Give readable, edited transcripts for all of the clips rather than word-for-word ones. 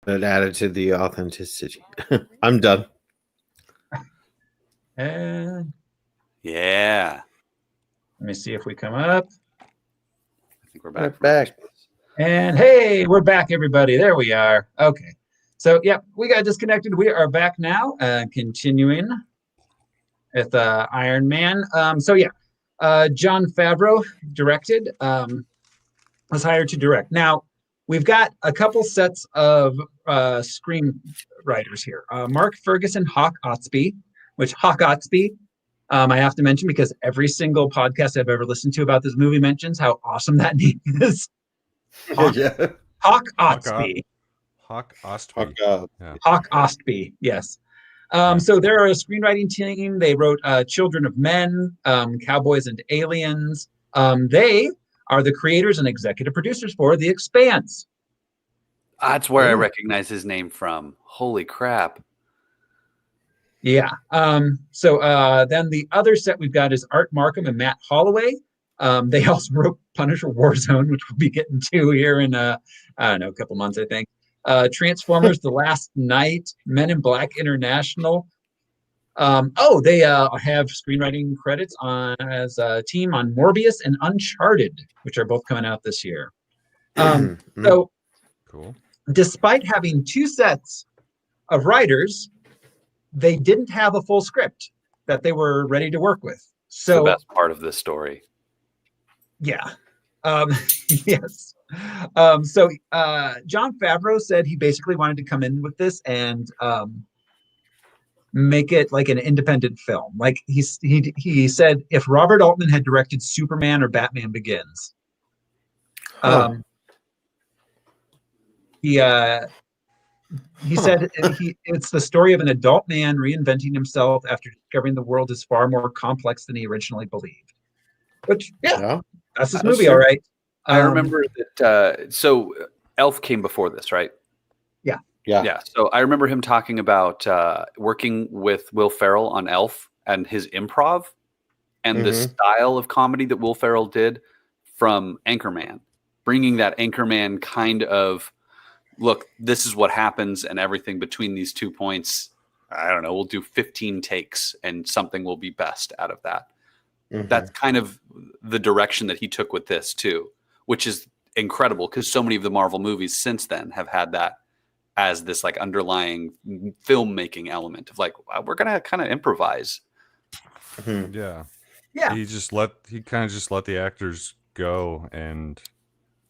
It added to the authenticity. I'm done. And Yeah. let me see if we come up. I think we're back. We're back. And hey, we're back, everybody. There we are. Okay. So, yeah, we got disconnected. We are back now, continuing with Iron Man. Jon Favreau directed, was hired to direct. Now, we've got a couple sets of screenwriters here. Mark Ferguson, Hawk Otsby, which Hawk Otsby, I have to mention because every single podcast I've ever listened to about this movie mentions how awesome that name is. Hawk Otsby. Hawk Ostby. Hawk Ostby, yes. So they're a screenwriting team. They wrote Children of Men, Cowboys and Aliens. They are the creators and executive producers for The Expanse. That's where I recognize his name from. Holy crap. Yeah. Then the other set we've got is Art Markham and Matt Holloway. They also wrote Punisher Warzone, which we'll be getting to here in, a couple months, I think. Transformers, The Last Night, Men in Black International. They have screenwriting credits as a team on Morbius and Uncharted, which are both coming out this year. So cool. Despite having two sets of writers, they didn't have a full script that they were ready to work with. So the best part of this story. Yeah. Yes. Jon Favreau said he basically wanted to come in with this and make it like an independent film. Like he said, if Robert Altman had directed Superman or Batman Begins, he said it's the story of an adult man reinventing himself after discovering the world is far more complex than he originally believed. Which, that's this movie, all right. I remember that. So Elf came before this, right? Yeah. So I remember him talking about working with Will Ferrell on Elf and his improv and the style of comedy that Will Ferrell did from Anchorman, bringing that Anchorman kind of, look, this is what happens and everything between these 2 points. I don't know. We'll do 15 takes and something will be best out of that. That's kind of the direction that he took with this too, which is incredible because so many of the Marvel movies since then have had that as this like underlying filmmaking element of like, we're going to kind of improvise. Yeah. He kind of just let the actors go and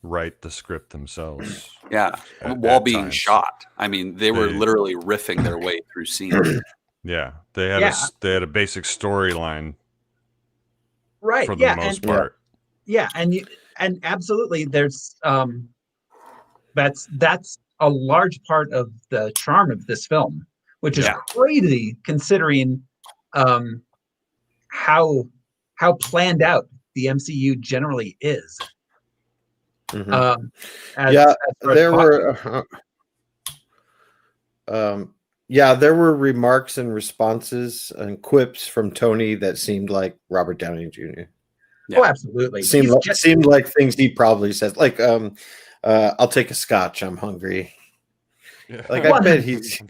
write the script themselves. Yeah. While being shot. I mean, they were literally riffing their way through scenes. Yeah. They had a basic storyline. Right. For the most part. Yeah. And absolutely there's that's a large part of the charm of this film, which is crazy considering how planned out the MCU generally is. There were remarks and responses and quips from Tony that seemed like Robert Downey Jr. Oh, absolutely. Seemed like things he probably says, like, I'll take a scotch, I'm hungry. Yeah. Like, I bet he's...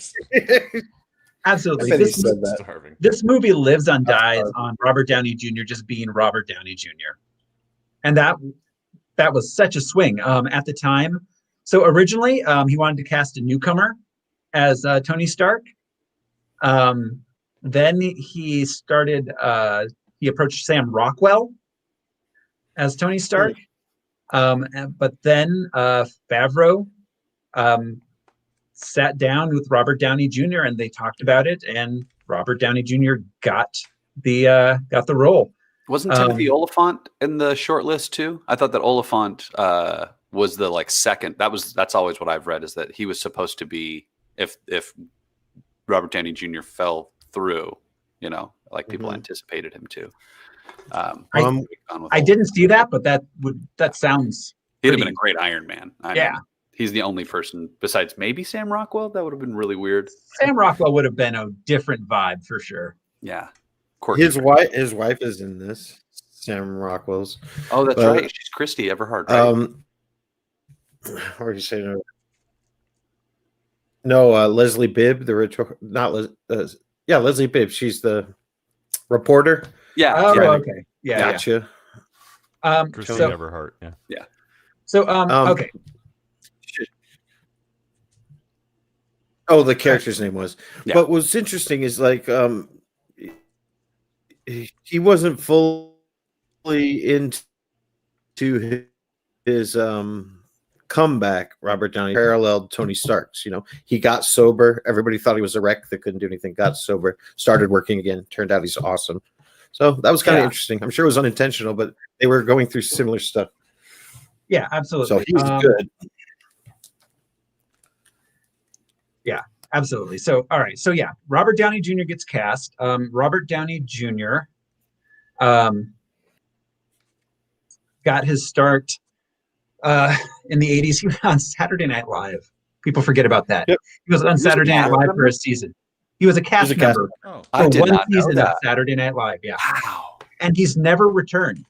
Absolutely. I bet he said that. This movie lives and dies on Robert Downey Jr. just being Robert Downey Jr. And that was such a swing at the time. So originally, he wanted to cast a newcomer as Tony Stark. Then he approached Sam Rockwell as Tony Stark. But then Favreau sat down with Robert Downey Jr. and they talked about it, and Robert Downey Jr. got the role. Wasn't Timothy Oliphant in the short list too? I thought that Oliphant was the second. That's always what I've read, is that he was supposed to be, if Robert Downey Jr. fell through, people anticipated him to. I didn't see that, but that sounds. He'd have been a great Iron Man. I mean, he's the only person besides maybe Sam Rockwell. That would have been really weird. Sam Rockwell would have been a different vibe for sure. Yeah. His wife is in this. Sam Rockwell's. Oh, that's right. She's Christy Everhart. Right? Or you say no. No, Leslie Bibb, Leslie Bibb. She's the reporter. Yeah. Oh, yeah. okay. Yeah. Gotcha. Christine So Everhart. Yeah. Yeah. So okay. Oh, the character's name was. Yeah. But what's interesting is like he wasn't fully into his comeback. Robert Downey paralleled Tony Stark's. You know, he got sober. Everybody thought he was a wreck that couldn't do anything. Got sober, started working again. Turned out he's awesome. So that was kind of interesting. I'm sure it was unintentional, but they were going through similar stuff. Yeah, absolutely. So he's good. Yeah, absolutely. So, all right. So, yeah, Robert Downey Jr. gets cast. Robert Downey Jr. Got his start in the 80s. He was on Saturday Night Live. People forget about that. Yep. He was on Saturday Night Live for a season. He was a cast member Oh, for one season of Saturday Night Live. Yeah. Wow. And he's never returned.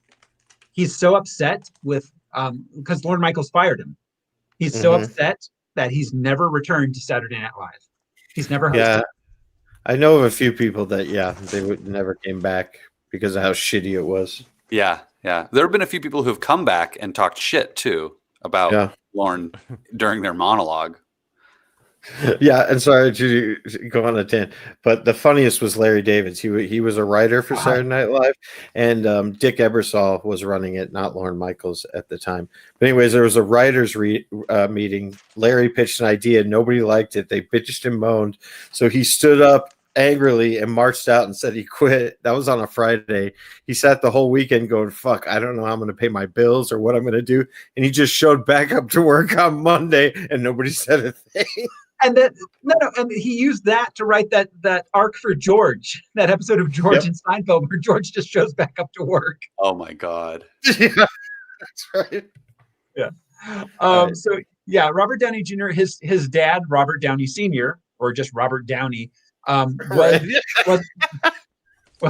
He's so upset with because Lorne Michaels fired him. He's so upset that he's never returned to Saturday Night Live. He's never hosted. Yeah, I know of a few people that they never came back because of how shitty it was. Yeah, yeah. There have been a few people who've come back and talked shit too about Lorne during their monologue. Yeah, and sorry to go on a tangent, but the funniest was Larry David's. He was a writer for Saturday Night Live, and Dick Ebersol was running it, not Lorne Michaels at the time. But anyways, there was a writers' meeting. Larry pitched an idea. Nobody liked it. They bitched and moaned. So he stood up angrily and marched out and said he quit. That was on a Friday. He sat the whole weekend going, fuck, I don't know how I'm going to pay my bills or what I'm going to do. And he just showed back up to work on Monday, and nobody said a thing. And and he used that to write that arc for George, that episode of George and Seinfeld where George just shows back up to work. Oh my God. Yeah, that's right. Yeah. So yeah, Robert Downey Jr., his dad, Robert Downey Sr., or just Robert Downey, was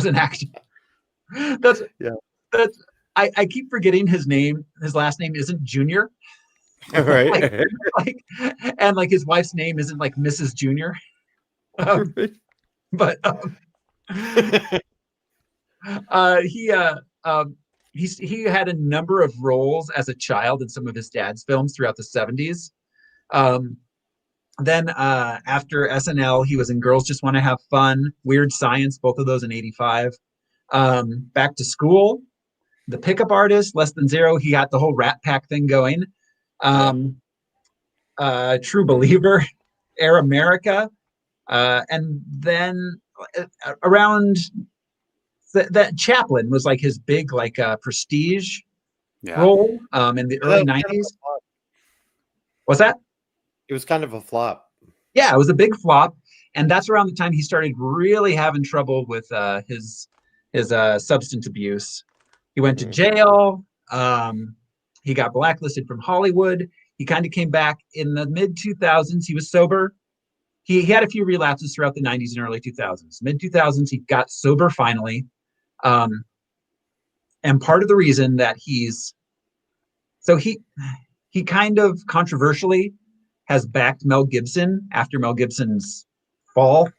an actor. I keep forgetting his name. His last name isn't Junior. Right. like his wife's name isn't like Mrs. Junior. He had a number of roles as a child in some of his dad's films throughout the 70s. Then after SNL, he was in Girls Just Want to Have Fun, Weird Science, both of those in 85. Back to School, The Pickup Artist, Less Than Zero. He got the whole Rat Pack thing going. True Believer, Air America, and then around that Chaplin was like his big prestige role in the early 90s. What's that? It was kind of a flop. Yeah, it was a big flop, and that's around the time he started really having trouble with his substance abuse. He went to jail. He got blacklisted from Hollywood. He kind of came back in the mid 2000s. He was sober. He had a few relapses throughout the 90s and early 2000s. Mid 2000s, he got sober finally. And part of the reason that he kind of controversially has backed Mel Gibson after Mel Gibson's fall,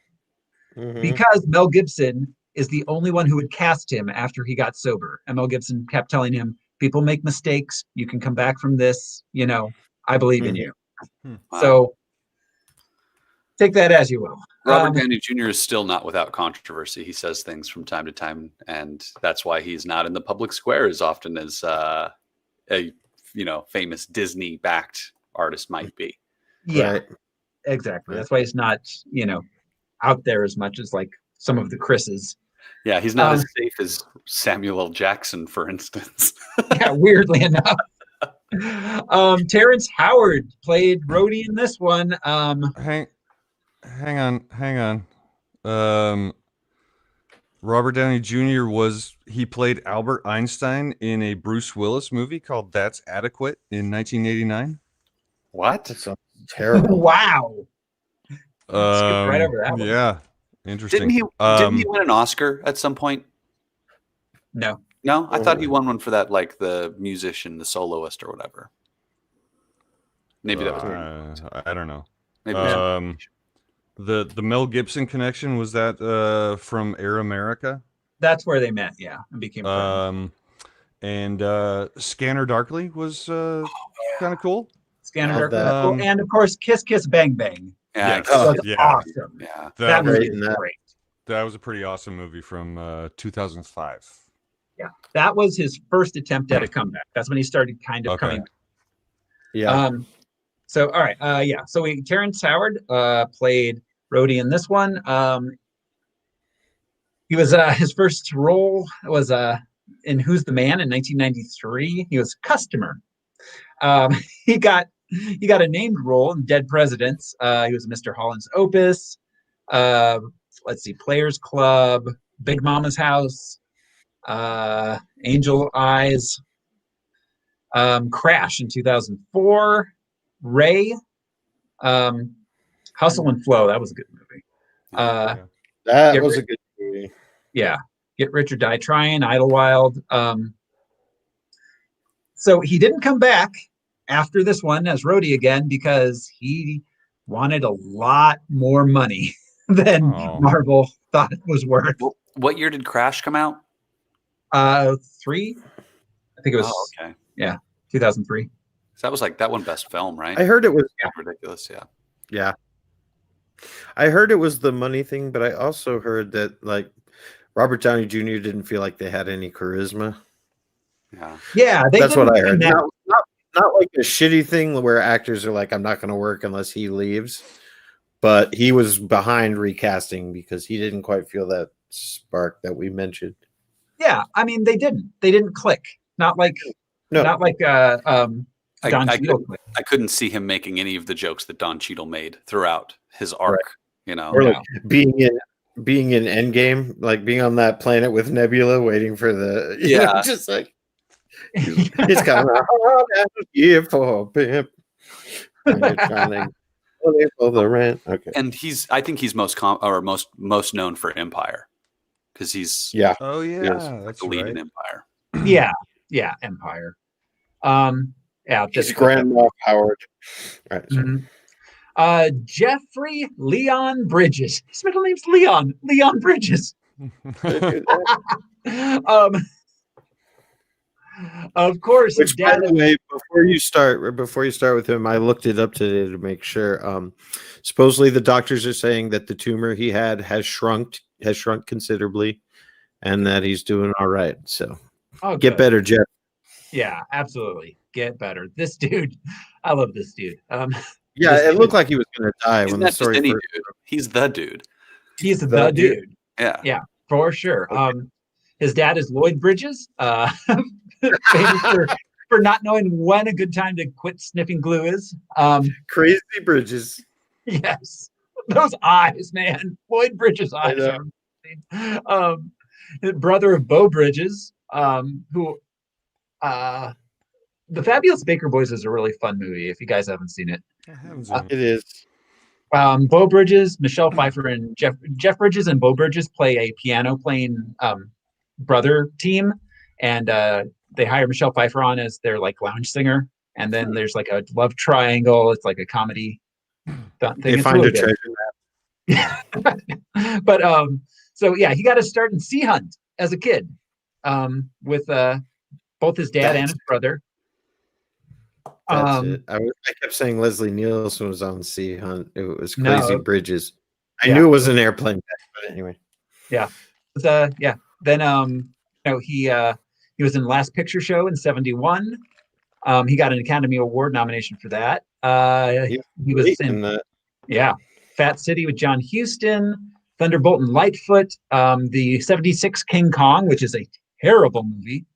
because Mel Gibson is the only one who would cast him after he got sober. And Mel Gibson kept telling him, people make mistakes. You can come back from this. You know, I believe in you. Wow. So take that as you will. Robert Downey Jr. is still not without controversy. He says things from time to time, and that's why he's not in the public square as often as a famous Disney-backed artist might be. Yeah, right. Exactly. That's why he's not, out there as much as like some of the Chris's. Yeah, he's not as safe as Samuel L. Jackson, for instance. Yeah, weirdly enough. Terrence Howard played Rhodey in this one. Hang on. Robert Downey Jr. played Albert Einstein in a Bruce Willis movie called That's Adequate in 1989. What? That sounds terrible. Wow. Right over that one. Yeah. Interesting. Didn't he win an Oscar at some point? No, I thought he won one for that, like the musician, the soloist, or whatever. Maybe that was. I don't know. Maybe the Mel Gibson connection, was that from Air America? That's where they met, yeah, and became friends. And Scanner Darkly was kind of cool. Scanner Darkly was cool. And of course, Kiss Kiss Bang Bang. Yeah, was awesome. Yeah, that movie was great. That was a pretty awesome movie from 2005. Yeah, that was his first attempt at a comeback. That's when he started kind of coming back. Yeah. So all right, So Terrence Howard played Rhodey in this one. He was his first role was in Who's the Man in 1993. He was Customer. He got a named role in Dead Presidents. He was Mr. Holland's Opus. Let's see, Players Club, Big Mama's House, Angel Eyes, Crash in 2004, Ray, Hustle and Flow. That was a good movie. That was a good movie. Yeah, Get Rich or Die Trying, Idlewild. So he didn't come back after this one as Rhodey again because he wanted a lot more money than Marvel thought it was worth. What year did Crash come out? 3. I think it was. Oh, okay. Yeah, 2003. So that was like that one best film, right? I heard it was ridiculous. Yeah. Yeah. I heard it was the money thing, but I also heard that like Robert Downey Jr. didn't feel like they had any charisma. Yeah, that's what I heard. Not like a shitty thing where actors are like, I'm not going to work unless he leaves. But he was behind recasting because he didn't quite feel that spark that we mentioned. Yeah, I mean they didn't click. Not like Don Cheadle clicked. I couldn't see him making any of the jokes that Don Cheadle made throughout his arc. Right. You know, or like being in Endgame, like being on that planet with Nebula, waiting for the just like he's kind of hard out here for a pimp. And you're trying to pay for the rent. Okay, and I think he's most known for Empire because he's that's the lead in Empire. Yeah, Empire. He's Grand Moff Howard. Right. Jeffrey Leon Bridges. His middle name's Leon Bridges. Of course. Which, by the way, before you start with him, I looked it up today to make sure. Supposedly, the doctors are saying that the tumor he had has shrunk considerably, and that he's doing all right. So, get better, Jeff. Yeah, absolutely, get better. This dude, I love this dude. It looked like he was going to die when the story. Dude. He's the dude. He's the dude. Yeah, for sure. Okay. His dad is Lloyd Bridges. Famous for not knowing when a good time to quit sniffing glue is. Crazy Bridges. Yes. Those eyes, man. Lloyd Bridges' eyes. Brother of Bo Bridges, who The Fabulous Baker Boys is a really fun movie if you guys haven't seen it. I haven't seen it is. Bo Bridges, Michelle Pfeiffer, and Jeff Bridges and Bo Bridges play a piano playing brother team, and they hire Michelle Pfeiffer on as their like lounge singer, and then there's like a love triangle. It's like a comedy thing. They find a treasure map. But so yeah, he got to start in Sea Hunt as a kid with both his dad and his brother. That's it. I kept saying Leslie Nielsen was on Sea Hunt. It was Crazy Bridges. I knew it was an airplane back, but anyway. Yeah. Then he was in Last Picture Show in '71. He got an Academy Award nomination for that. He was in that. Yeah. Fat City with John Huston, Thunderbolt and Lightfoot, the '76 King Kong, which is a terrible movie.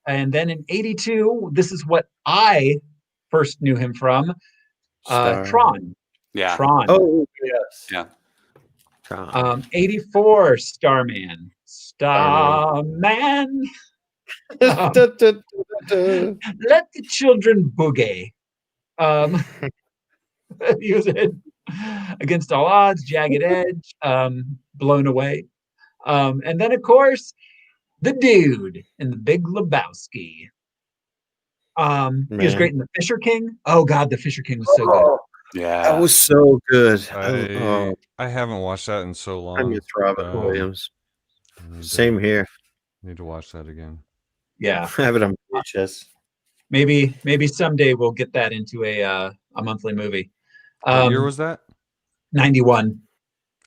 And then in '82, this is what I first knew him from, Tron. Yeah. Tron. Oh, yes. Yeah. Tron. '84, Starman. Starman. Let the children boogie. He was in Against All Odds, Jagged Edge, Blown Away. And then, of course, the dude in The Big Lebowski. He was great in The Fisher King. Oh God, The Fisher King was so good. Yeah, that was so good. I haven't watched that in so long. I miss Robin Williams. Same here. Need to watch that again. Yeah, I have it on VHS. Maybe someday we'll get that into a monthly movie. What year was that? 91.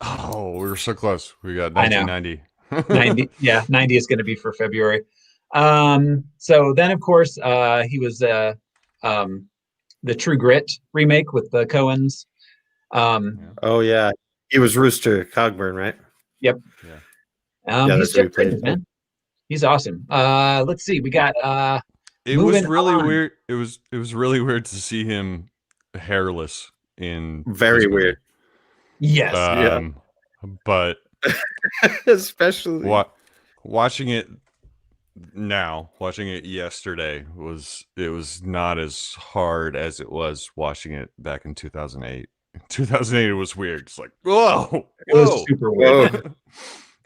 Oh, we were so close. We got 1990. 90. Yeah, 90 is going to be for February. So then, of course, he was the True Grit remake with the Coens. Oh yeah, he was Rooster Cogburn, right? Yep. Yeah. He's Jeff Bridges, man. He's awesome. Let's see. We got. It was really weird. It was really weird to see him hairless in. Very weird. Yes. Yeah. But especially watching it yesterday was not as hard as it was watching it back in 2008. 2008 it was weird. It's like whoa. It was super weird.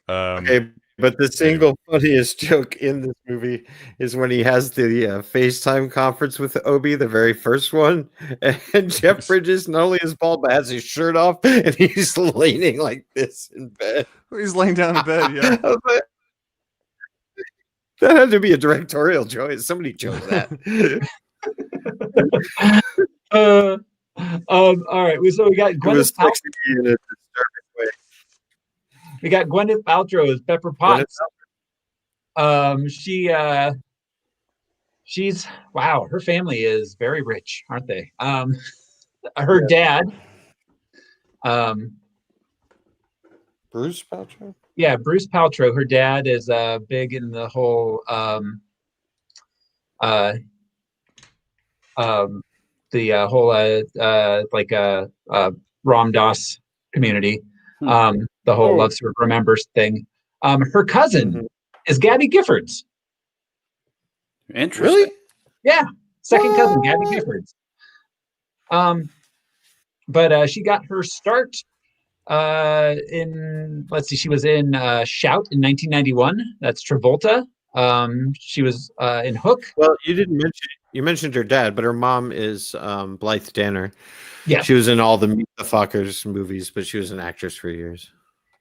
Okay, but the single funniest joke in this movie is when he has the FaceTime conference with Obi, the very first one, and Jeff Bridges not only is bald but has his shirt off, and he's leaning like this in bed. He's laying down in bed. Yeah. That had to be a directorial choice. Somebody chose that. All right. So we got Gwyneth Paltrow. We got Gwyneth Paltrow as Pepper Potts. She's wow. Her family is very rich, aren't they? Her dad. Bruce Paltrow. Yeah, Bruce Paltrow. Her dad is big in the whole Ram Dass community. The whole Love Sort of Remembers thing. Her cousin is Gabby Giffords. Interesting. Really? Yeah, second cousin Gabby Giffords. But she got her start she was in Shout in 1991. That's Travolta. She was in Hook. Well, you mentioned her dad, but her mom is Blythe Danner. Yeah, she was in all the Meet the Fockers movies, but she was an actress for years.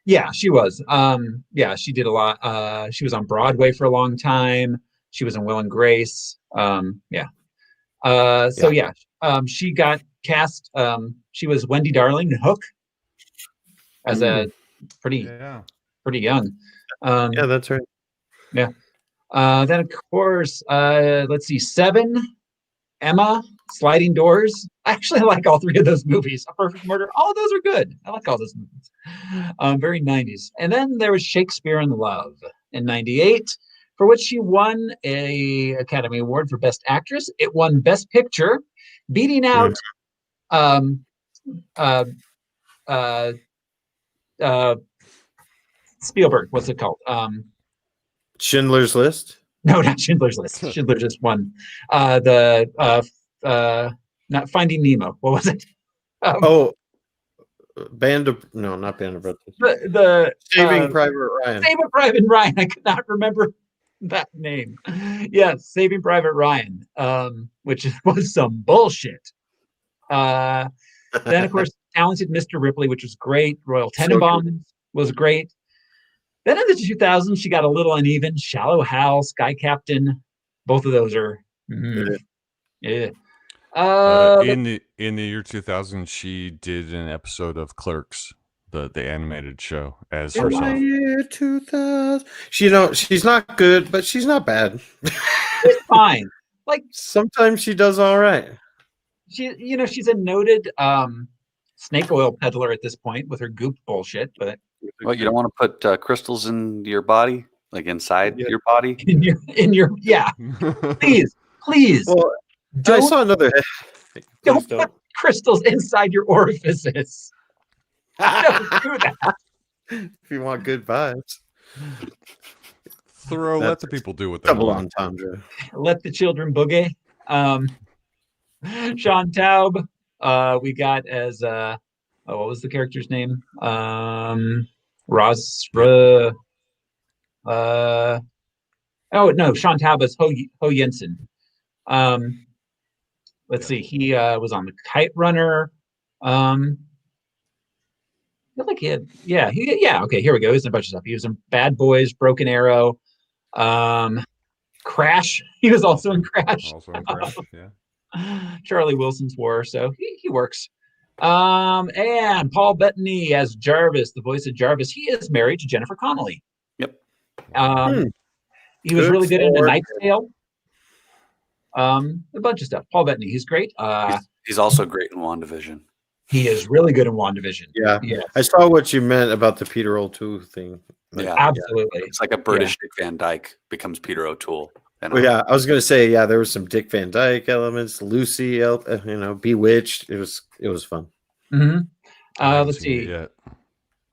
Yeah, she was. She did a lot. She was on Broadway for a long time. She was in Will and Grace. She got cast. She was Wendy Darling in Hook as a pretty young. Yeah, that's right. Yeah. Then of course, let's see, Seven, Emma, Sliding Doors. I actually like all three of those movies. A Perfect Murder. All of those are good. I like all those movies. Very 90s. And then there was Shakespeare in Love in 98, for which she won an Academy Award for Best Actress. It won Best Picture, beating out Spielberg. What's it called? Schindler's List? No, not Schindler's List. Schindler just won. Not Finding Nemo. What was it? Not Band of Brothers. The Saving Private Ryan. Saving Private Ryan. I could not remember that name. Yes, Saving Private Ryan, which was some bullshit. Then, of course, Talented Mr. Ripley, which was great. Royal Tenenbaums was great. Then in the 2000s, she got a little uneven. Shallow Hal, Sky Captain. Both of those are. Yeah. In the year 2000, she did an episode of Clerks, the animated show, as herself. In the year 2000, she's not good, but she's not bad. She's fine. Like sometimes she does all right. She's a noted snake oil peddler at this point with her goop bullshit. But well, you don't want to put crystals in your body, like inside your body. In your please. Well, I saw another. Don't put crystals inside your orifices. Don't do that. If you want good vibes, let the people do what they want. Double entendre. Let the children boogie. Sean Taub, we got as what was the character's name? Sean Taub as Ho Jensen. Let's see. He was on the Kite Runner. I feel like he had, okay, here we go. He's in a bunch of stuff. He was in Bad Boys, Broken Arrow, Crash. He was also in Crash. Also in Crash, yeah. Charlie Wilson's War, so he works. And Paul Bettany as Jarvis, the voice of Jarvis. He is married to Jennifer Connelly. Yep. He was really good in A Knight's Tale. A bunch of stuff. Paul Bettany, he's great. He's also great in WandaVision. He is really good in WandaVision. Yeah. Yes. I saw what you meant about the Peter O'Toole thing. Yeah, absolutely. It's like a British Dick Van Dyke becomes Peter O'Toole. Well, yeah, I was going to say, there was some Dick Van Dyke elements, Lucy, Bewitched. It was fun. Mm-hmm. Let's see.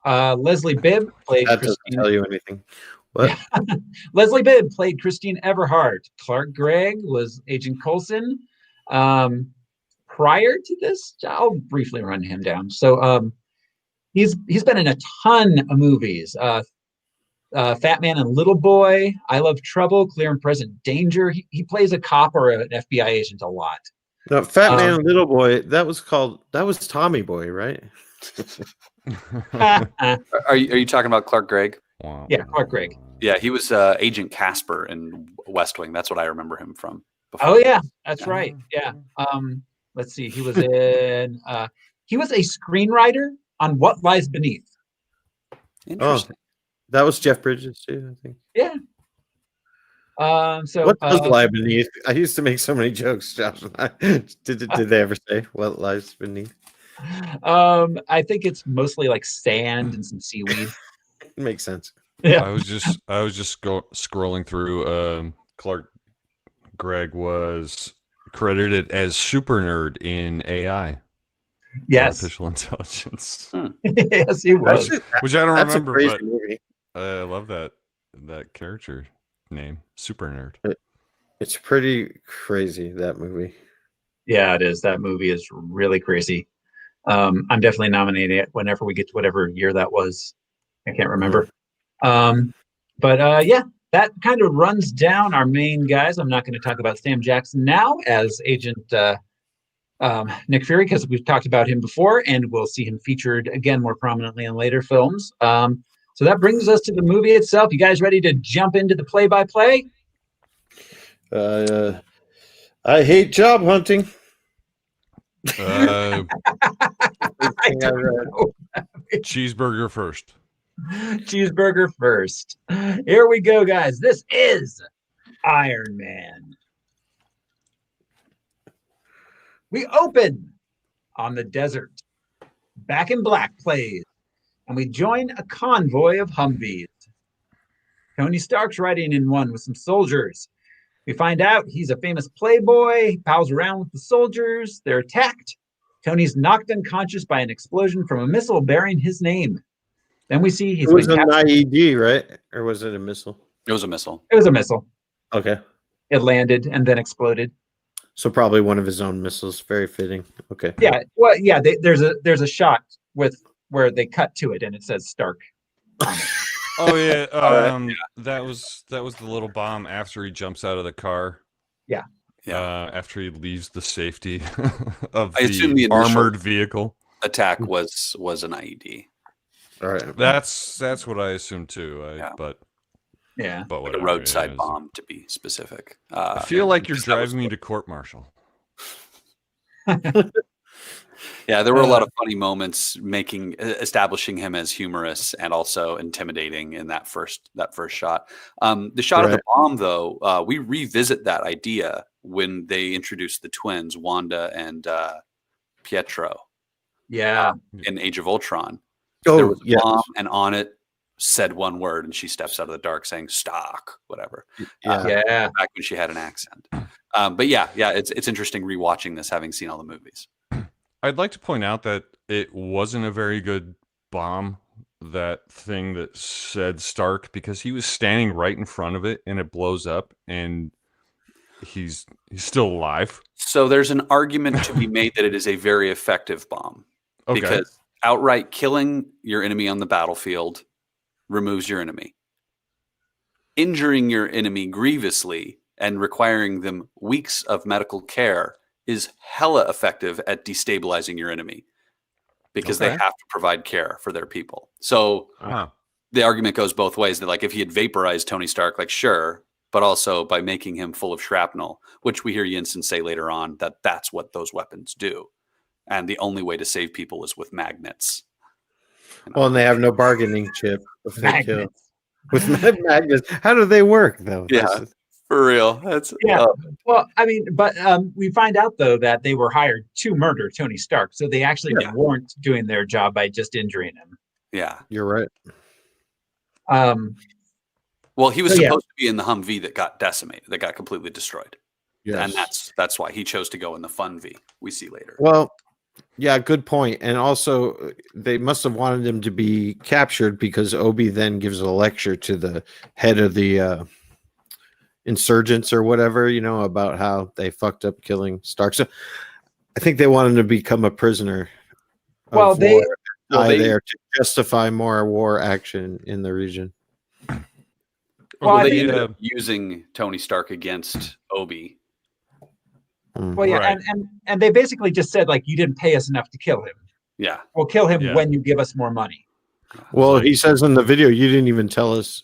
Leslie Bibb played that Christine. Doesn't tell you anything. What? Yeah. Leslie Bibb played Christine Everhart. Clark Gregg was Agent Coulson. Prior to this, I'll briefly run him down. So he's been in a ton of movies. Fat Man and Little Boy, I Love Trouble, Clear and Present Danger. He plays a cop or an FBI agent a lot. No, Fat Man and Little Boy, that was Tommy Boy, right? Are you talking about Clark Gregg? Yeah, Clark Gregg. Yeah, he was Agent Casper in West Wing. That's what I remember him from before. Oh yeah, that's right. Yeah. Let's see. He was in he was a screenwriter on What Lies Beneath. Interesting. That was Jeff Bridges too, I think. Yeah. So what does lie beneath? I used to make so many jokes, Josh. Did they ever say what lies beneath? I think it's mostly like sand and some seaweed. Makes sense. Yeah. I was just scrolling through. Clark Gregg was credited as Super Nerd in AI. Yes. Artificial intelligence. Yes, he was. Which I don't remember, but movie. I love that character name, Super Nerd. It's pretty crazy, that movie. Yeah, it is. That movie is really crazy. I'm definitely nominating it whenever we get to whatever year that was. I can't remember. But yeah, that kind of runs down our main guys. I'm not going to talk about Sam Jackson now as Agent Nick Fury, because we've talked about him before, and we'll see him featured again more prominently in later films. So that brings us to the movie itself. You guys ready to jump into the play-by-play? I hate job hunting. Cheeseburger first. Cheeseburger first. Here we go, guys. This is Iron Man. We open on the desert. Back in Black plays, and we join a convoy of Humvees. Tony Stark's riding in one with some soldiers. We find out he's a famous playboy. He pals around with the soldiers. They're attacked. Tony's knocked unconscious by an explosion from a missile bearing his name. Then we see he's it was an IED, right? Or was it a missile? It was a missile. It was a missile. Okay. It landed and then exploded. So probably one of his own missiles. Very fitting. Okay. Yeah. Well, yeah. There's a shot with where they cut to it and it says Stark. Oh yeah. That was the little bomb after he jumps out of the car. Yeah. After he leaves the safety of the armored vehicle. Attack was an IED. All right. That's what I assumed too. But like a roadside bomb to be specific. I feel like you're driving me to court-martial. Yeah, there were a lot of funny moments establishing him as humorous and also intimidating in that first shot. The shot of the bomb, though, we revisit that idea when they introduced the twins, Wanda and Pietro. Yeah, in Age of Ultron. Oh, there was a bomb, and on it said one word, and she steps out of the dark saying "Stock," whatever. Yeah. Back when she had an accent. But yeah, it's interesting rewatching this, having seen all the movies. I'd like to point out that it wasn't a very good bomb, that thing that said Stark, because he was standing right in front of it and it blows up and he's still alive. So there's an argument to be made that it is a very effective bomb. Okay. Because outright killing your enemy on the battlefield removes your enemy. Injuring your enemy grievously and requiring them weeks of medical care is hella effective at destabilizing your enemy because they Okay. have to provide care for their people. So the argument goes both ways, that like if he had vaporized Tony Stark, like sure, but also by making him full of shrapnel, which we hear Yinsen say later on that that's what those weapons do. And the only way to save people is with magnets. You know? Well, and they have no bargaining chip if they kill Magnets. with magnets. How do they work though? Yeah, for real. That's Yeah. Well, I mean, but we find out though that they were hired to murder Tony Stark, so they actually weren't doing their job by just injuring him. Yeah, you're right. Well, he was supposed to be in the Humvee that got decimated, that got completely destroyed. Yes. And that's why he chose to go in the Fun V we see later. Well, yeah, good point. And also, they must have wanted him to be captured because Obi then gives a lecture to the head of the insurgents or whatever, about how they fucked up killing Stark. So I think they wanted him to become a prisoner. Well, they they there to justify more war action in the region. Well, they ended up using Tony Stark against Obi. Well, yeah, right. and they basically just said, like, you didn't pay us enough to kill him. Yeah. We'll kill him when you give us more money. Well, he says in the video, you didn't even tell us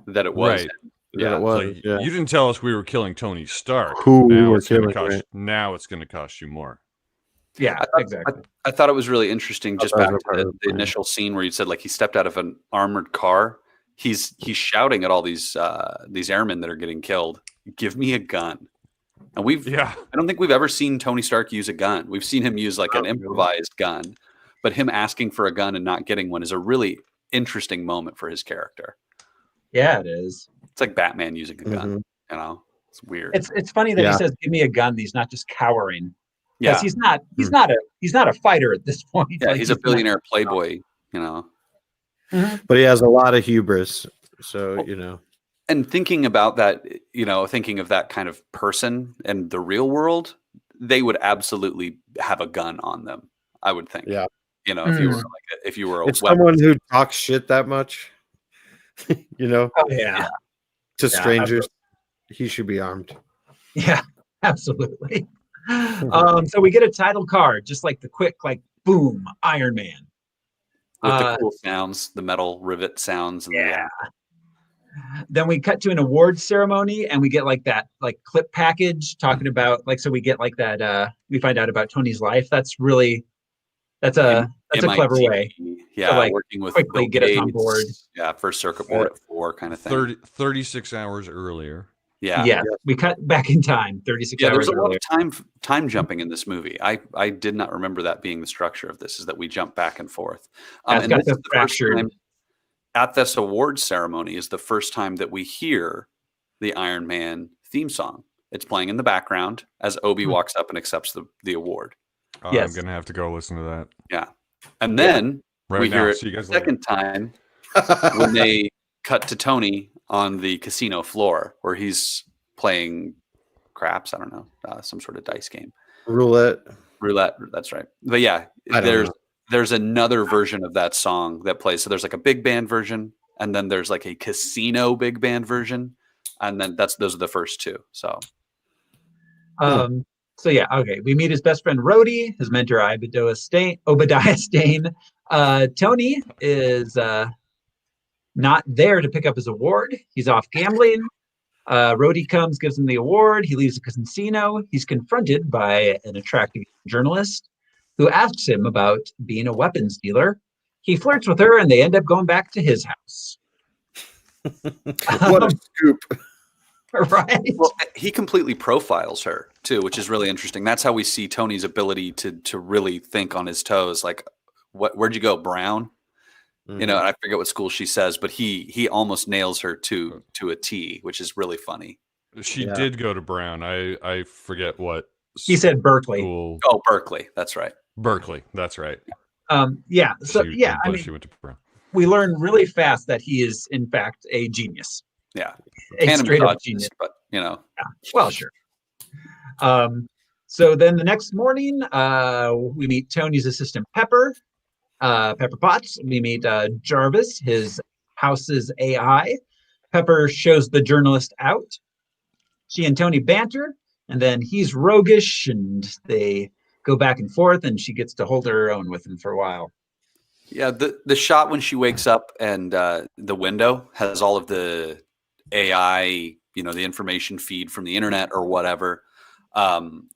that it was. Right. Yeah, it was. Like, you didn't tell us we were killing Tony Stark. Who now we were it's gonna killing, cost, right? Now it's going to cost you more. Yeah, exactly. I thought it was really interesting, just back to the initial scene where you said, like, he stepped out of an armored car. He's shouting at all these airmen that are getting killed, give me a gun. And I don't think we've ever seen Tony Stark use a gun. We've seen him use like an improvised gun, but him asking for a gun and not getting one is a really interesting moment for his character. Yeah, it is. It's like Batman using a gun, it's weird. It's funny that he says, give me a gun. He's not just cowering. Yeah. Because he's not a fighter at this point. Yeah, like, he's a billionaire playboy, But he has a lot of hubris. So, And thinking about that, thinking of that kind of person in the real world, they would absolutely have a gun on them, I would think. Yeah. If you were someone who talks shit that much, Oh, yeah. To strangers, he should be armed. Yeah, absolutely. So we get a title card, just like the quick, like, boom, Iron Man. With the cool sounds, the metal rivet sounds. And Then we cut to an awards ceremony and we get like that like clip package talking about so we get like that we find out about Tony's life. That's a clever way. Yeah, to, working with quickly Bill get us on board. Yeah, first circuit board at 4 kind of thing. 36 hours earlier. Yeah. Yes, we cut back in time, 36 hours there's a earlier. lot of time jumping in this movie. I did not remember that being the structure of this, is that we jump back and forth. And this is the first time at this awards ceremony is the first time that we hear the Iron Man theme song. It's playing in the background as Obi walks up and accepts the award. I'm going to have to go listen to that. Yeah. And then we hear it the second time when they cut to Tony on the casino floor where he's playing craps. I don't know, some sort of dice game. Roulette. That's right. But yeah, there's another version of that song that plays. So there's like a big band version, and then there's like a casino big band version, and then those are the first two. So, so yeah, okay. We meet his best friend Rhodey, his mentor Obadiah Stane. Tony is not there to pick up his award. He's off gambling. Rhodey comes, gives him the award. He leaves the casino. He's confronted by an attractive journalist who asks him about being a weapons dealer. He flirts with her, and they end up going back to his house. What a scoop. Right. Well, he completely profiles her too, which is really interesting. That's how we see Tony's ability to really think on his toes. Like, where'd you go, Brown? Mm-hmm. And I forget what school she says, but he almost nails her to a T, which is really funny. She did go to Brown. I forget what he said. Berkeley. School. Oh, Berkeley. That's right. Berkeley. That's right. Yeah. So I mean, she went to Brown. We learn really fast that he is in fact a genius. Yeah. A straight up genius. But Yeah. Well, sure. So then the next morning, we meet Tony's assistant Pepper Potts. We meet Jarvis, his house's AI. Pepper shows the journalist out. She and Tony banter, and then he's roguish, and they go back and forth, and she gets to hold her own with him for a while. Yeah, the shot when she wakes up and the window has all of the AI, the information feed from the internet or whatever.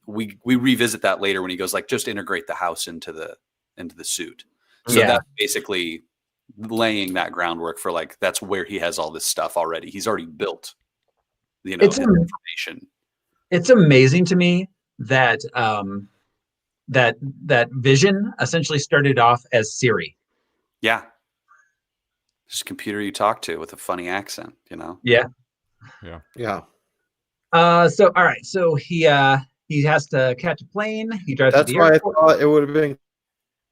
We revisit that later when he goes like, just integrate the house into the suit. So that's basically laying that groundwork for like that's where he has all this stuff already. He's already built, It's information. It's amazing to me that that Vision essentially started off as Siri. Yeah. Just a computer you talk to with a funny accent, Yeah. Yeah. So all right. So he has to catch a plane. He drives That's to the why airport. I thought it would have been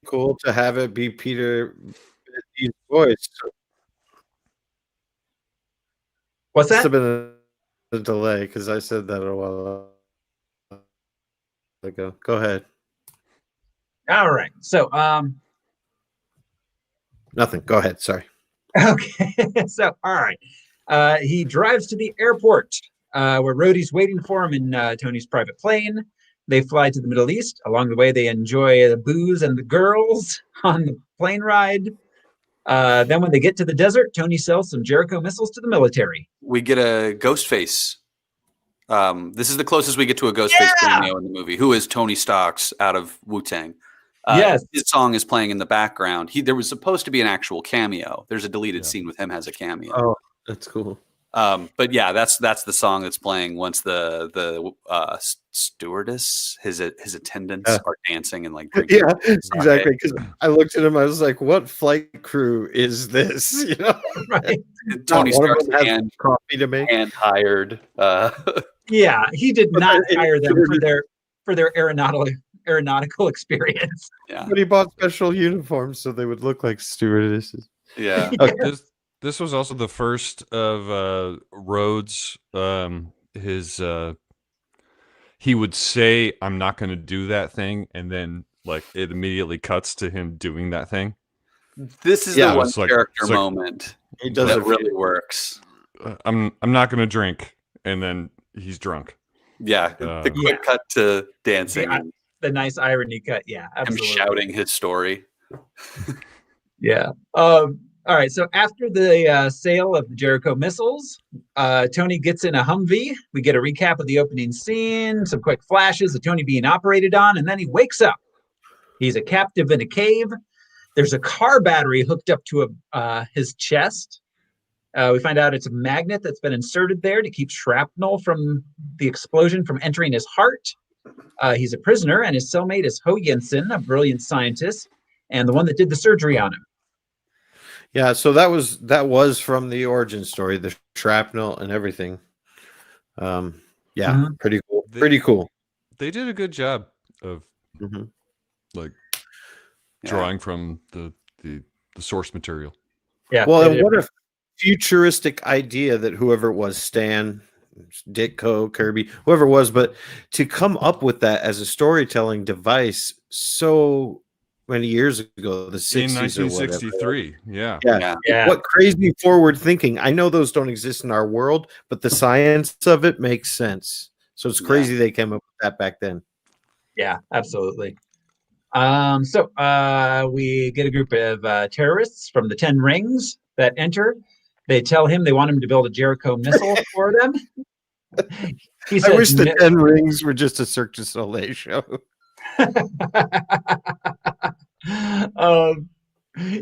cool to have it be Peter Biti's voice. What's Must that? have been a delay because I said that a while ago. Go ahead. All right. So Nothing. Go ahead. Sorry. okay. So all right. He drives to the airport where Rhodey's waiting for him in Tony's private plane. They fly to the Middle East. Along the way, they enjoy the booze and the girls on the plane ride. Then when they get to the desert, Tony sells some Jericho missiles to the military. We get a Ghostface. This is the closest we get to a Ghostface cameo in the movie. Who is Tony Stark's out of Wu-Tang? Yes. His song is playing in the background. There was supposed to be an actual cameo. There's a deleted scene with him as a cameo. Oh, that's cool. But yeah, that's the song that's playing once the stewardess, his attendants are dancing and like drinking. Yeah, exactly. Because I looked at him, I was like, "What flight crew is this?" Right. Tony Stark's coffee to make. hand hired. Yeah, he did not hire them for their aeronautical experience. Yeah, but he bought special uniforms so they would look like stewardesses. Yeah. Okay. This was also the first of Rhodes. He would say, "I'm not going to do that thing," and then like it immediately cuts to him doing that thing. This is the one character moment he does that really works. I'm not going to drink, and then he's drunk. Yeah, the quick cut to dancing, the nice irony cut. Yeah, absolutely. Him shouting his story. Yeah. All right, so after the sale of the Jericho missiles, Tony gets in a Humvee. We get a recap of the opening scene, some quick flashes of Tony being operated on, and then he wakes up. He's a captive in a cave. There's a car battery hooked up to his chest. We find out it's a magnet that's been inserted there to keep shrapnel from the explosion from entering his heart. He's a prisoner, and his cellmate is Ho Jensen, a brilliant scientist, and the one that did the surgery on him. Yeah, so that was from the origin story, the shrapnel and everything. Pretty cool. Pretty cool. They did a good job of drawing from the source material. Yeah. Well, and what a futuristic idea that whoever it was, Stan, Ditko, Kirby, whoever it was, but to come up with that as a storytelling device so many years ago, the 60s in 1963. Yeah. What crazy forward thinking. I know those don't exist in our world, but the science of it makes sense. So it's crazy they came up with that back then. Yeah, absolutely. So we get a group of terrorists from the 10 Rings that enter. They tell him they want him to build a Jericho missile for them. He says, I wish the 10 Rings were just a Cirque du Soleil show.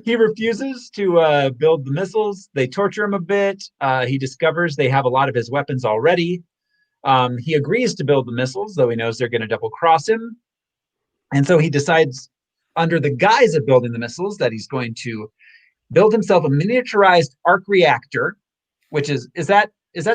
He refuses to build the missiles. They torture him a bit. He discovers they have a lot of his weapons already. He agrees to build the missiles, though he knows they're going to double cross him. And so he decides, under the guise of building the missiles, that he's going to build himself a miniaturized arc reactor, which is that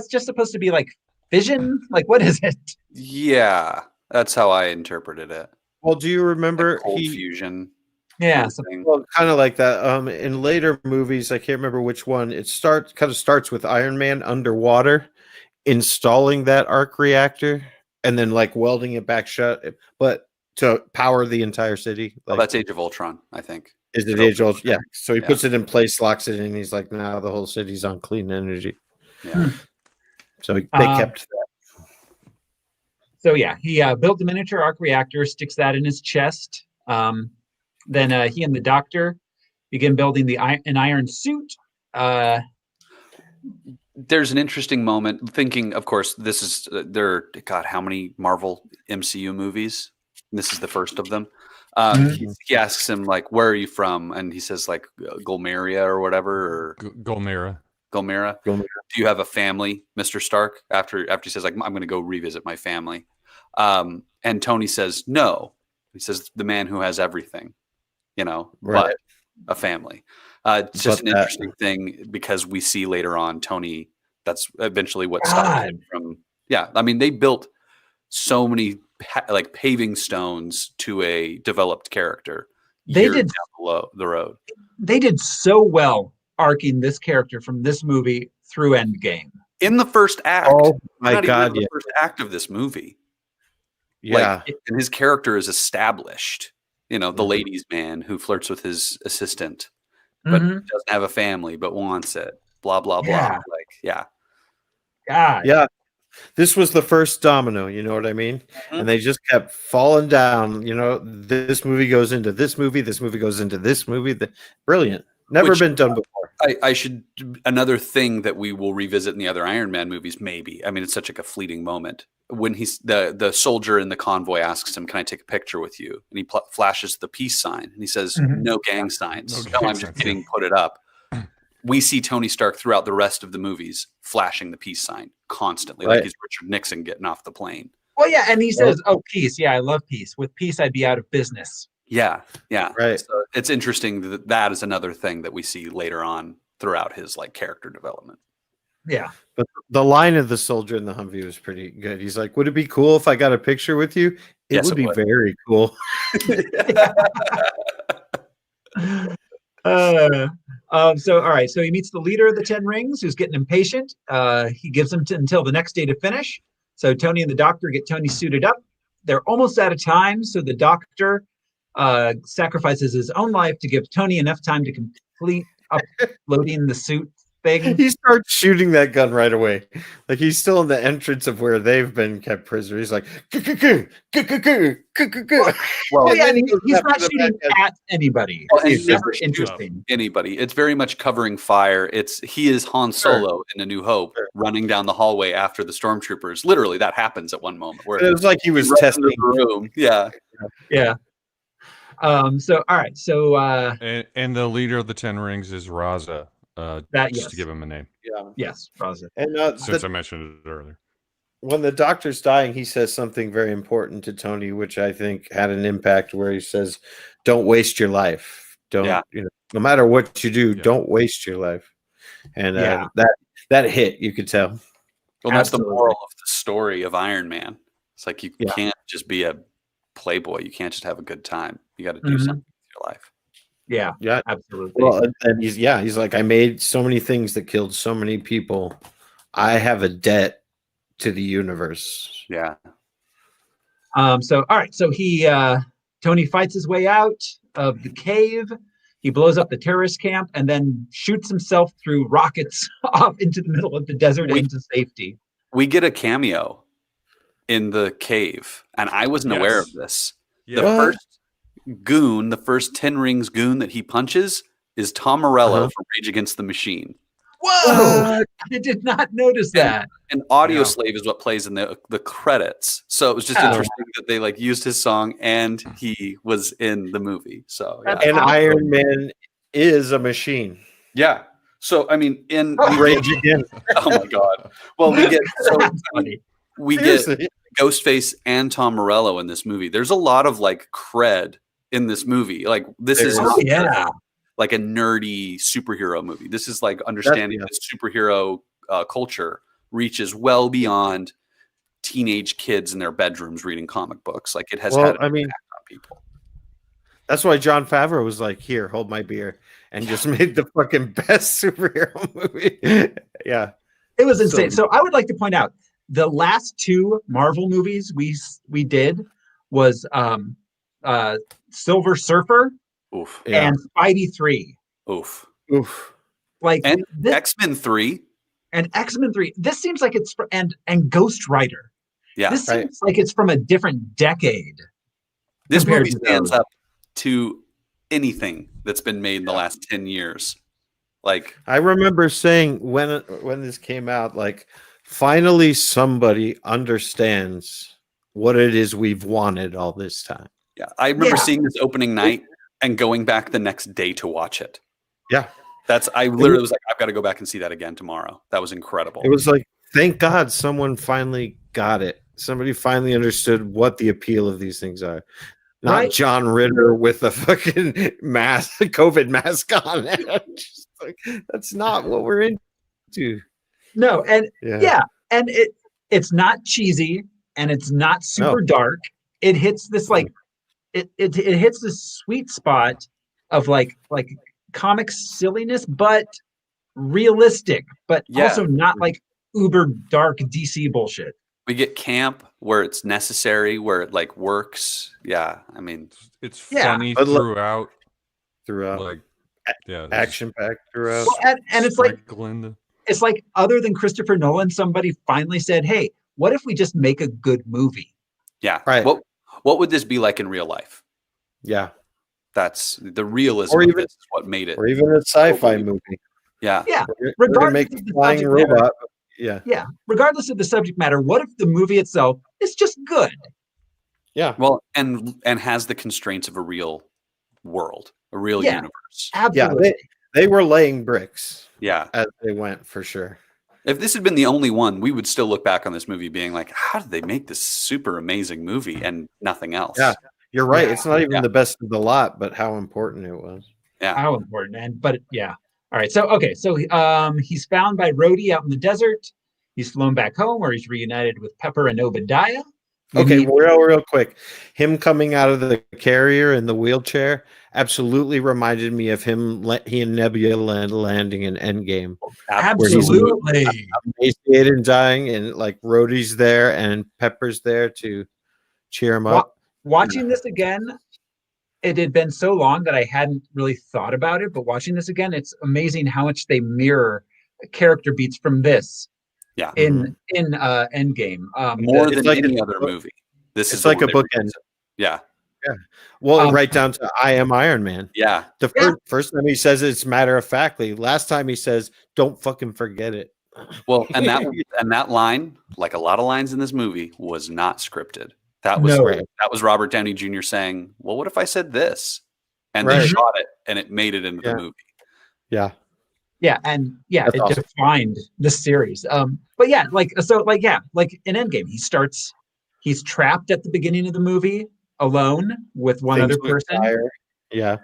just supposed to be like fission? Like, what is it? Yeah, that's how I interpreted it. Well, do you remember like cold fusion? Yeah, well, kind of like that. In later movies, I can't remember which one. It starts with Iron Man underwater, installing that arc reactor, and then like welding it back shut, but to power the entire city. Like, that's Age of Ultron, I think. Is it Age of Ultron? Yeah. So he puts it in place, locks it in. He's like, now the whole city's on clean energy. Yeah. So they kept that. So yeah, he built a miniature arc reactor, sticks that in his chest. Then he and the doctor begin building an iron suit. There's an interesting moment thinking, of course, this is God, how many Marvel MCU movies? This is the first of them. He asks him like, "Where are you from?" And he says like Golmeria or whatever, or Golmira. Golmira. Do you have a family, Mr. Stark? After he says like, "I'm going to go revisit my family," and Tony says, "No." He says, "The man who has everything, but a family." It's just an interesting thing because we see later on Tony. That's eventually what stopped him from. Yeah, I mean, they built so many like paving stones to a developed character. They did down the road. They did so well arcing this character from this movie through Endgame. In the first act. Oh my God! The first act of this movie. Yeah, and his character is established. The ladies' man who flirts with his assistant, but doesn't have a family, but wants it. Blah blah blah. God. This was the first domino, you know what I mean? And they just kept falling down. This movie goes into this movie goes into this movie. Brilliant. Never been done before. Another thing that we will revisit in the other Iron Man movies, maybe. I mean, it's such like a fleeting moment. When he's the soldier in the convoy asks him, "Can I take a picture with you?" And he flashes the peace sign, and he says, "No gang signs. No, I'm just kidding. Put it up." We see Tony Stark throughout the rest of the movies flashing the peace sign constantly, like he's Richard Nixon getting off the plane. Well, yeah, and he says, "Oh, peace. Yeah, I love peace. With peace, I'd be out of business." Yeah. Right. So it's interesting that is another thing that we see later on throughout his like character development. Yeah. But the line of the soldier in the Humvee was pretty good. He's like, "Would it be cool if I got a picture with you?" It would be very cool. So all right, so he meets the leader of the 10 Rings, who's getting impatient. He gives him until the next day to finish. So Tony and the doctor get Tony suited up. They're almost out of time, so the doctor sacrifices his own life to give Tony enough time to complete uploading the suit thing. He starts shooting that gun right away. Like he's still in the entrance of where they've been kept prisoner. He's like, well, yeah, he's not shooting at anybody. It's never interesting. Anybody. It's very much covering fire. He is Han Solo in A New Hope, running down the hallway after the stormtroopers. Literally, that happens at one moment. Where it was like he was testing the room. Yeah. So all right. So and the leader of the 10 Rings is Raza. To give him a name. Yeah. Yes, Raza. And since I mentioned it earlier. When the doctor's dying, he says something very important to Tony, which I think had an impact, where he says, "Don't waste your life. Don't no matter what you do, don't waste your life." And that hit, you could tell. Well, that's the moral of the story of Iron Man. It's like you can't just be a playboy. You can't just have a good time. You got to do something with your life. Yeah, absolutely. Well, and he's like, "I made so many things that killed so many people. I have a debt to the universe." Yeah. So all right, so Tony fights his way out of the cave. He blows up the terrorist camp and then shoots himself through rockets off into the middle of the desert into safety. We get a cameo in the cave, and I wasn't aware of this. The first 10 Rings goon that he punches is Tom Morello from Rage Against the Machine. Whoa! I did not notice that. And Audio Slave is what plays in the credits. So it was just interesting that they used his song and he was in the movie. So and Iron Man is a machine. Yeah. So I mean, in Rage Again. Oh my God. Well, we get Ghostface and Tom Morello in this movie. There's a lot of cred in this movie. This is like a nerdy superhero movie. This is understanding that superhero culture reaches well beyond teenage kids in their bedrooms reading comic books. It has had an impact on people. That's why Jon Favreau was like, "Here, hold my beer," and just made the fucking best superhero movie. Yeah, it was insane. So I would like to point out the last two Marvel movies we did was Silver Surfer. Oof. And Spidey 3. Oof. And X-Men 3. And X-Men 3. This seems like it's and Ghost Rider. Yeah. This seems like it's from a different decade. This compared movie to stands those. up to anything that's been made in the last 10 years. Like, I remember saying when this came out, like, finally somebody understands what it is we've wanted all this time. yeah, I remember Yeah. seeing this opening night and going back the next day to watch it. Yeah. I literally was like, I've got to go back and see that again tomorrow. That was incredible. It was like, thank God someone finally got it. Somebody finally understood what the appeal of these things are. Not Right. John Ritter with a fucking mask, COVID mask on. Just like, that's not what we're into. No, and Yeah. and it's not cheesy and it's not super No. dark. It hits this like it hits this sweet spot of like comic silliness, but realistic, but Yeah. also not like uber dark DC bullshit. We get camp where it's necessary, where it like works. Yeah, I mean, It's Yeah. funny But throughout. Throughout. Like, yeah, Action packed throughout. Well, and it's like sprinkling it's like other than Christopher Nolan, somebody finally said, "Hey, what if we just make a good movie?" yeah. Right. What would this be like in real life? Yeah. That's the realism Or of even- this is what made it. Or even a sci-fi Totally. movie. Yeah. Yeah, We're gonna regardless make of the flying subject matter. robot. Yeah. Yeah, regardless of the subject matter, what if the movie itself is just good? Yeah. Well, and has the constraints of a real world, a real Yeah. universe. Absolutely. They were laying bricks Yeah. as they went, for sure. If this had been the only one, we would still look back on this movie being like, how did they make this super amazing movie and nothing else? Yeah. You're right. Yeah. It's not even Yeah. the best of the lot, but how important it was. How important. But yeah. All right. So he's found by Rhodey out in the desert. He's flown back home where he's reunited with Pepper and Obadiah. Okay, Meet- real quick. Him coming out of the carrier in the wheelchair absolutely reminded me of him. He and Nebula landing in Endgame. Absolutely. Emaciated and dying, and like Rhodey's there and Pepper's there to cheer him up. Watching this again, it had been so long that I hadn't really thought about it. But watching this again, it's amazing how much they mirror character beats from this. Yeah. In Endgame, More it's than like any a- other movie. This It's is the like a one they bookend. revisit. Yeah. Well, right down to I am Iron Man. Yeah. The first time he says it's matter of factly. Last time he says, "Don't fucking forget it." Well, and that line, like a lot of lines in this movie, was not scripted. That was No. that was Robert Downey Jr. saying, "Well, what if I said this?" And Right. they shot it, and it made it into Yeah. the movie. Yeah. It awesome. defined this series. But yeah, like in Endgame, he's trapped at the beginning of the movie alone with one Things other with person. fire. Yeah.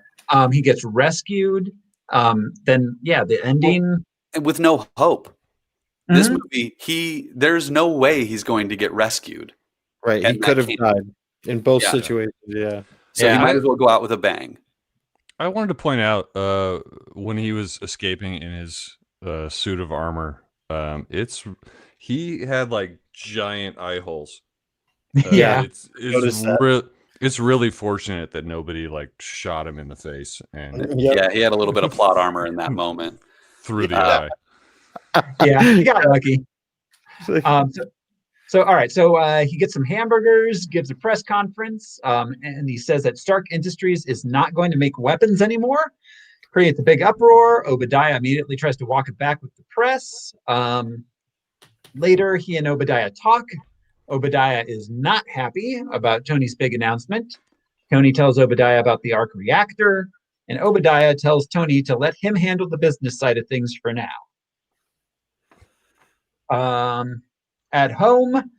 He gets rescued. Then the ending. And with no hope. This Mhm. movie, there's no way he's going to get rescued. Right. And He could that have came- died in both Yeah. situations. Yeah. So he Yeah. might as well go out with a bang. I wanted to point out when he was escaping in his suit of armor, he had like giant eye holes. Yeah. Noticed that. It's really fortunate that nobody like shot him in the face and Yep. Yeah, he had a little bit of plot armor in that moment. through the Yeah. eye. Yeah, he got lucky. So all right. So he gets some hamburgers, gives a press conference, and he says that Stark Industries is not going to make weapons anymore. Creates a big uproar. Obadiah immediately tries to walk it back with the press. Later, he and Obadiah talk. Obadiah is not happy about Tony's big announcement. Tony tells Obadiah about the arc reactor, and Obadiah tells Tony to let him handle the business side of things for now. At home,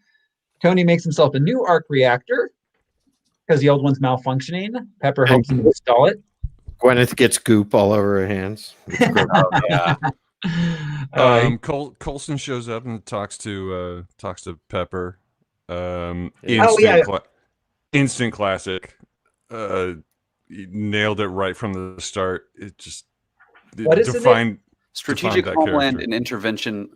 Tony makes himself a new arc reactor because the old one's malfunctioning. Pepper helps him install it. Gwyneth gets goop all over her hands. Oh, yeah. Coulson shows up and talks to Pepper. Yeah. Instant classic. He nailed it right from the start. It just What is it? Strategic that Homeland character. and Intervention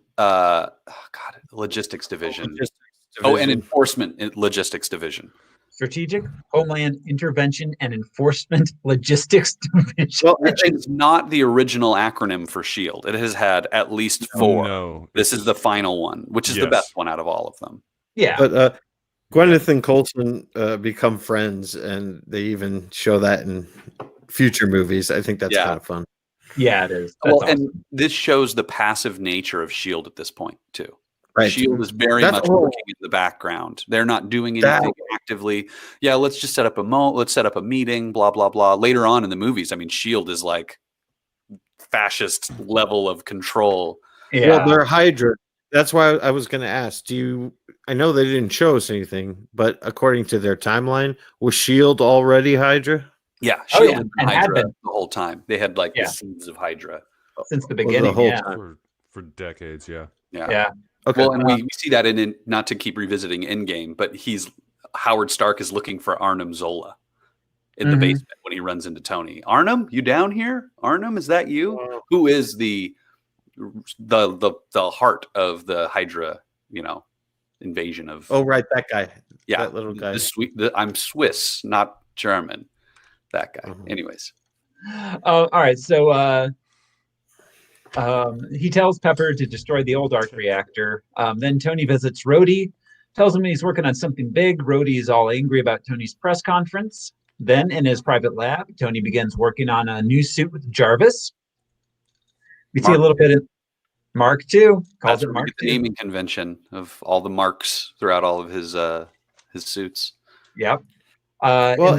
Logistics Division. Logistics Oh, and division. Enforcement Logistics Division. Strategic Homeland Intervention and Enforcement Logistics Division. Well, Which is not the original acronym for SHIELD. It has had at least 4. No, This is the final one, which is the Yes. best one out of all of them. Yeah. But Gwyneth and Coulson become friends, and they even show that in future movies. I think that's kind of fun. Yeah, it is. That's Well, awesome. and this shows the passive nature of S.H.I.E.L.D. at this point, too. Right. S.H.I.E.L.D. is very much working in the background. They're not doing anything actively. Yeah, let's just set up let's set up a meeting, blah, blah, blah. Later on in the movies, I mean, S.H.I.E.L.D. is like fascist level of control. Yeah. Well, they're Hydra. That's why I was going to ask. I know they didn't show us anything, but according to their timeline, was S.H.I.E.L.D. already Hydra? Yeah, S.H.I.E.L.D. had been and Hydra had been the whole time. They had like the seeds of Hydra. Since the beginning, the whole time. For decades, yeah. Yeah. Okay. Well, and we see that in not to keep revisiting Endgame, but Howard Stark is looking for Arnim Zola in the basement when he runs into Tony. Arnim, you down here? Arnim, is that you? Who is the heart of the Hydra, invasion of? Oh, right, that guy. Yeah, that little guy. I'm Swiss, not German. That guy. Anyways. All right. So he tells Pepper to destroy the old arc reactor. Then Tony visits Rhodey, tells him he's working on something big. Rhodey is all angry about Tony's press conference. Then in his private lab, Tony begins working on a new suit with Jarvis. We see a little bit in Mark II. Calls it Mark II. The naming convention of all the marks throughout all of his suits. Yep. Well,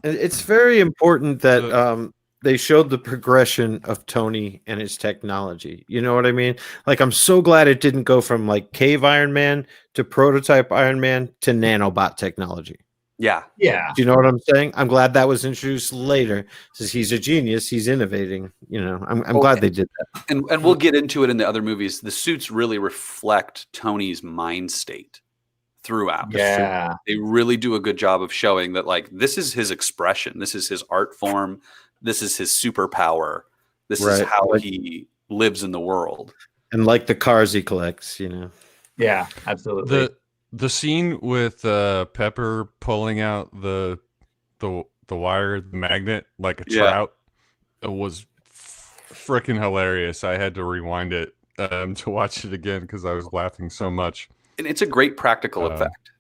it's very important that they showed the progression of Tony and his technology. You know what I mean? Like, I'm so glad it didn't go from like Cave Iron Man to prototype Iron Man to nanobot technology. Yeah. Do you know what I'm saying? I'm glad that was introduced later, because he's a genius. He's innovating. I'm glad they did that. And we'll get into it in the other movies. The suits really reflect Tony's mind state throughout. Yeah. They really do a good job of showing that, like, this is his expression. This is his art form. This is his superpower. This is how he lives in the world. And like the cars he collects, Yeah, absolutely. The scene with Pepper pulling out the wire, the magnet, like a trout, was freaking hilarious. I had to rewind it to watch it again because I was laughing so much. And it's a great practical effect.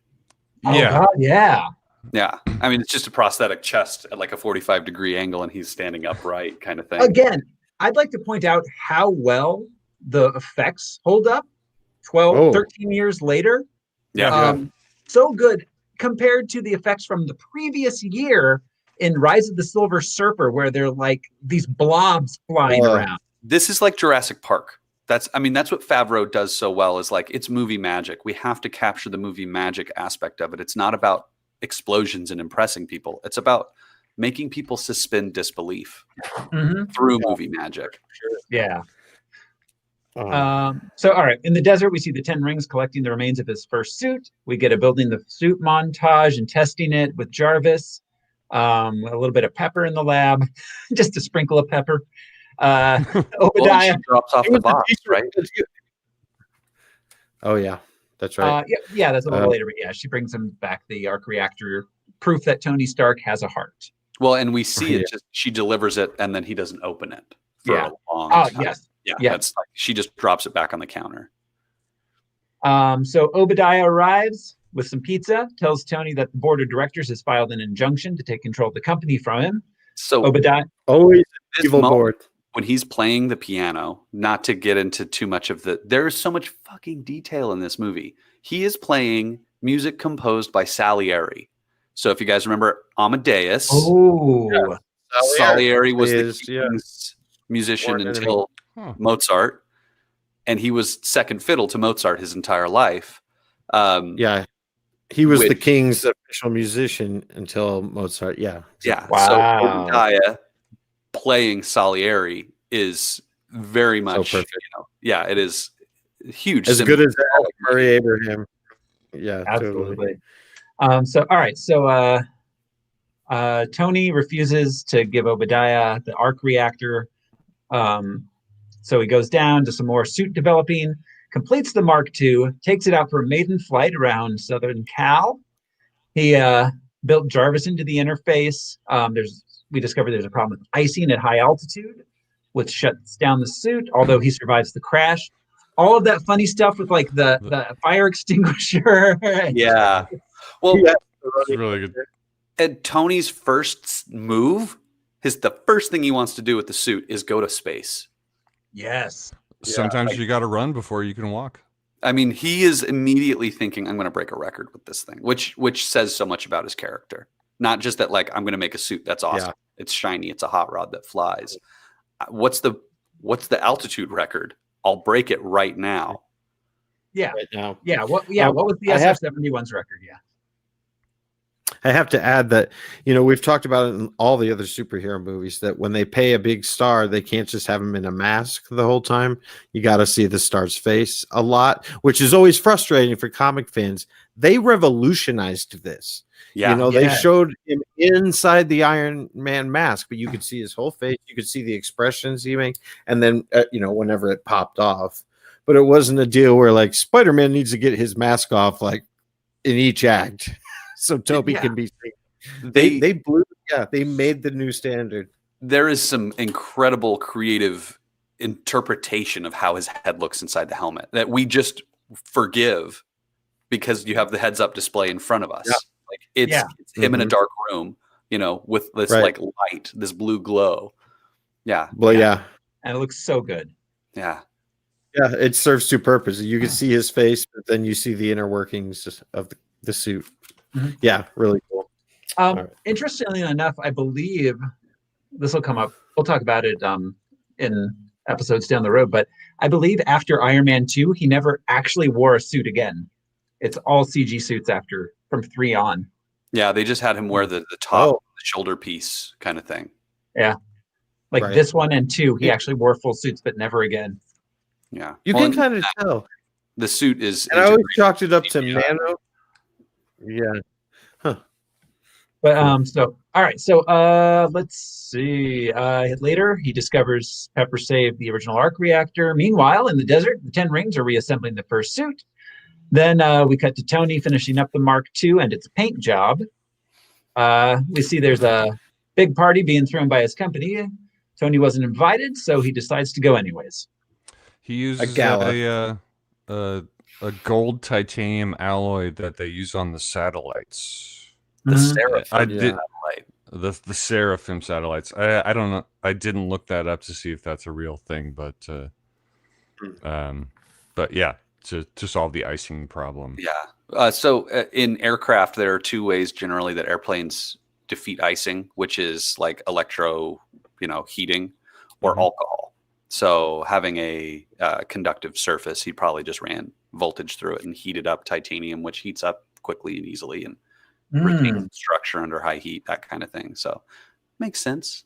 God, yeah. Yeah. I mean, it's just a prosthetic chest at like a 45-degree angle and he's standing upright kind of thing. Again, I'd like to point out how well the effects hold up 13 years later. Yeah. So good compared to the effects from the previous year in Rise of the Silver Surfer, where they're like these blobs flying around. This is like Jurassic Park. That's what Favreau does so well, is like, it's movie magic. We have to capture the movie magic aspect of it. It's not about explosions and impressing people. It's about making people suspend disbelief through movie magic. Yeah. So, all right. In the desert, we see the 10 rings collecting the remains of his first suit. We get a building the suit montage and testing it with Jarvis. A little bit of Pepper in the lab, just a sprinkle of pepper. Obadiah drops off the box, right? Oh yeah, that's right. Yeah, that's a little later, but yeah, she brings him back the arc reactor, proof that Tony Stark has a heart. Well, and we see it. She delivers it, and then he doesn't open it for a long time. Yes. Yeah, that's like, she just drops it back on the counter. So Obadiah arrives with some pizza, tells Tony that the board of directors has filed an injunction to take control of the company from him. So Obadiah, always evil board. When he's playing the piano, not to get into too much of there's so much fucking detail in this movie. He is playing music composed by Salieri. So if you guys remember Amadeus, Salieri was the king's musician until Mozart, and he was second fiddle to Mozart his entire life. He was the king's official musician until Mozart. Yeah. Wow. So Obadiah playing Salieri is very much so perfect. It is huge. As good as Murray Abraham. Yeah, absolutely. So all right. So Tony refuses to give Obadiah the arc reactor. So he goes down to some more suit developing, completes the Mark II, takes it out for a maiden flight around Southern Cal. He built Jarvis into the interface. We discover there's a problem with icing at high altitude, which shuts down the suit, although he survives the crash. all of that funny stuff with like the fire extinguisher. Yeah. Well, Yeah. It's really good. and Tony's first move, the first thing he wants to do with the suit is go to space. Yes. Sometimes you got to run before you can walk. I mean, he is immediately thinking, "I'm going to break a record with this thing," which says so much about his character. Not just that, like, I'm going to make a suit that's awesome. Yeah. It's shiny. It's a hot rod that flies. What's the altitude record? I'll break it right now. Yeah. Right now. Yeah. What was the I have- SF-71's record? Yeah. I have to add that, we've talked about it in all the other superhero movies, that when they pay a big star, they can't just have him in a mask the whole time. You got to see the star's face a lot, which is always frustrating for comic fans. They revolutionized this. Yeah. They showed him inside the Iron Man mask, but you could see his whole face. You could see the expressions he made. And then, whenever it popped off. But it wasn't a deal where, like, Spider-Man needs to get his mask off, like, in each act. So Toby can be seen. They made the new standard. There is some incredible creative interpretation of how his head looks inside the helmet that we just forgive because you have the heads-up display in front of us. Yeah. Like it's him in a dark room, with this like light, this blue glow. Yeah. Well, yeah. And it looks so good. Yeah. Yeah, it serves two purposes. You can see his face, but then you see the inner workings of the suit. Mhm. Yeah, really cool. Right. Interestingly enough, I believe this will come up. We'll talk about it in episodes down the road, but I believe after Iron Man 2, he never actually wore a suit again. It's all CG suits from 3 on. Yeah, they just had him wear the top the shoulder piece kind of thing. Yeah. Like Right. this one and 2, he actually wore full suits, but never again. Yeah. You can kind of tell. The suit is And I always chalked it up to Yeah. Nano. Yeah. But all right, so let's see. Later he discovers Pepper saved the original arc reactor. Meanwhile, in the desert, the 10 rings are reassembling the first suit. Then we cut to Tony finishing up the Mark II and its paint job. We see there's a big party being thrown by his company. Tony wasn't invited, so he decides to go anyways. He uses gala. a gold titanium alloy that they use on the satellites. the Mhm. Seraphim did- satellite. The Seraphim satellites. I don't know. I didn't look that up to see if that's a real thing, but yeah, to solve the icing problem. Yeah. So in aircraft, there are 2 ways generally that airplanes defeat icing, which is like electro, heating or alcohol. So having a conductive surface, he probably just ran voltage through it and heated up titanium, which heats up quickly and easily and retains structure under high heat, that kind of thing. So makes sense.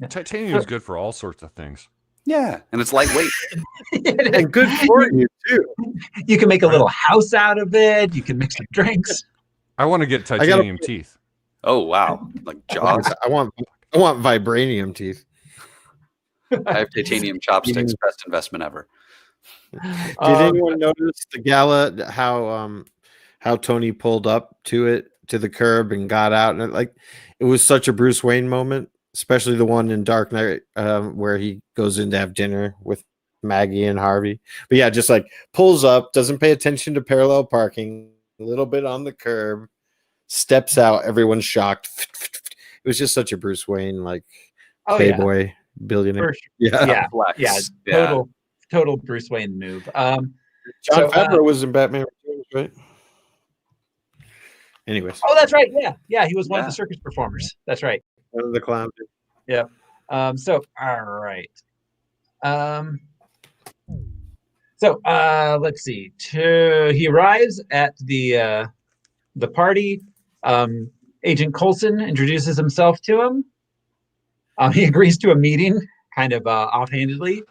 Titanium is good for all sorts of things. Yeah. And it's lightweight. And good for you, too. You can make a little house out of it. You can mix some drinks. I want to get titanium teeth. Oh, wow. Like Jaws. I want vibranium teeth. I have titanium chopsticks. Best investment ever. Did anyone notice the gala, how Tony pulled up to the curb and got out, and it was such a Bruce Wayne moment, especially the one in Dark Knight where he goes in to have dinner with Maggie and Harvey. But yeah, just like pulls up, doesn't pay attention to parallel parking, a little bit on the curb, steps out, everyone's shocked. It was just such a Bruce Wayne playboy billionaire. Yeah. Flex. Total Bruce Wayne move. John Favreau was in Batman Returns, right? Anyways. Oh, that's right. Yeah. He was one of the circus performers. That's right. One of the clowns. Yeah. So all right. Let's see. He arrives at the party. Agent Coulson introduces himself to him. He agrees to a meeting, kind of offhandedly.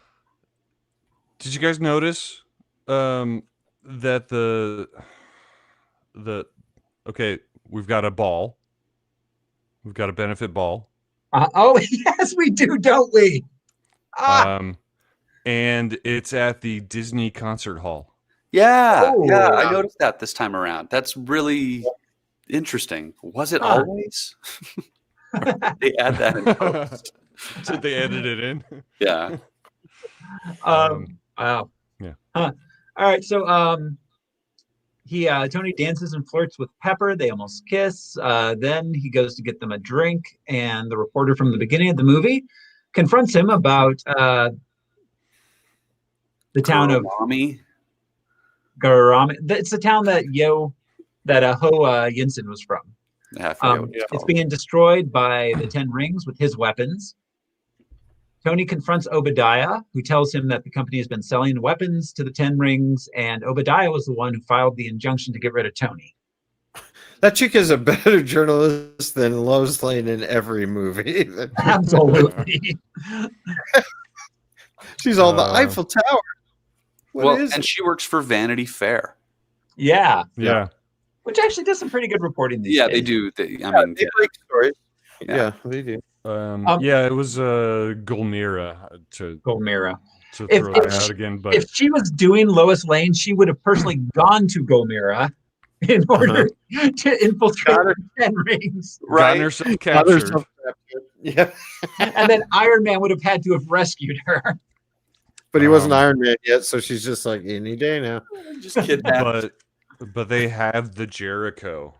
Did you guys notice that we've got a ball. We've got a benefit ball. Oh, yes, we do, don't we? And it's at the Disney Concert Hall. Yeah. Oh. Yeah. I noticed that this time around. That's really interesting. Was it always? They add that in post. Did they edit it in? Yeah. Wow. Yeah. All right, so Tony dances and flirts with Pepper. They almost kiss. Then he goes to get them a drink, and the reporter from the beginning of the movie confronts him about the town of Kurumami. Garami. It's the town that Ho Yinsen was from. Yeah, I forget what it's It's called. being destroyed by the Ten Rings with his weapons. Tony confronts Obadiah, who tells him that the company has been selling weapons to the Ten Rings, and Obadiah was the one who filed the injunction to get rid of Tony. That chick is a better journalist than Lois Lane in every movie. Absolutely. She's on the Eiffel Tower. What is and it? she works for Vanity Fair. Yeah. Yeah. Which actually does some pretty good reporting these Yeah, days. they do. I mean, They break stories. Yeah. Yeah, they do. Yeah, it was Gulmira to Gulmira. throw If that out again, but If she was doing Lois Lane, she would have personally gone to Gulmira in order to infiltrate the Ten Rings. gotten herself captured. Yeah, And then Iron Man would have had to have rescued her. but he wasn't Iron Man yet, so she's just like any day now. just kidnapped. But they have the Jericho,